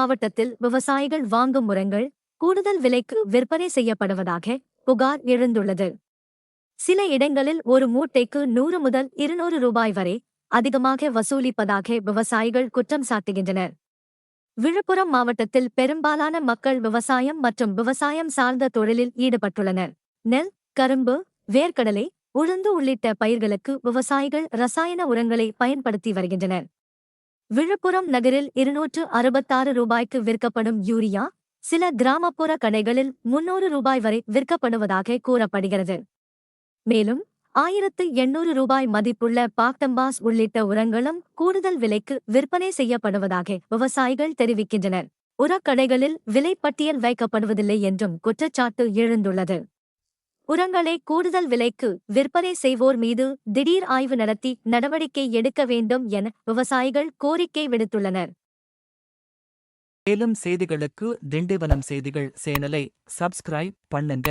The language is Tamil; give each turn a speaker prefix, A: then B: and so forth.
A: மாவட்டத்தில் விவசாயிகள் வாங்கும் உரங்கள் கூடுதல் விலைக்கு விற்பனை செய்யப்படுவதாக புகார் எழுந்துள்ளது. சில இடங்களில் ஒரு மூட்டைக்கு 100 முதல் 200 ரூபாய் வரை அதிகமாக வசூலிப்பதாக விவசாயிகள் குற்றம் சாட்டுகின்றனர். விழுப்புரம் மாவட்டத்தில் பெரும்பாலான மக்கள் விவசாயம் மற்றும் விவசாயம் சார்ந்த தொழிலில் ஈடுபட்டுள்ளனர். நெல், கரும்பு, வேர்க்கடலை, உளுந்து உள்ளிட்ட பயிர்களுக்கு விவசாயிகள் ரசாயன உரங்களை பயன்படுத்தி வருகின்றனர். விழுப்புரம் நகரில் 266 ரூபாய்க்கு விற்கப்படும் யூரியா சில கிராமப்புற கடைகளில் 300 ரூபாய் வரை விற்கப்படுவதாக கூறப்படுகிறது. மேலும் 1800 ரூபாய் மதிப்புள்ள பாக்டம்பாஸ் உள்ளிட்ட உரங்களும் கூடுதல் விலைக்கு விற்பனை செய்யப்படுவதாக விவசாயிகள் தெரிவிக்கின்றனர். உரக்கடைகளில் விலைப்பட்டியல் வைக்கப்படுவதில்லை என்றும் குற்றச்சாட்டு எழுந்துள்ளது. உரங்களை கூடுதல் விலைக்கு விற்பனை செய்வோர் மீது திடீர் ஆய்வு நடத்தி நடவடிக்கை எடுக்க வேண்டும் என விவசாயிகள் கோரிக்கை விடுத்துள்ளனர்.
B: மேலும் செய்திகளுக்கு திண்டிவனம் செய்திகள் சேனலை சப்ஸ்கிரைப் பண்ணுங்க.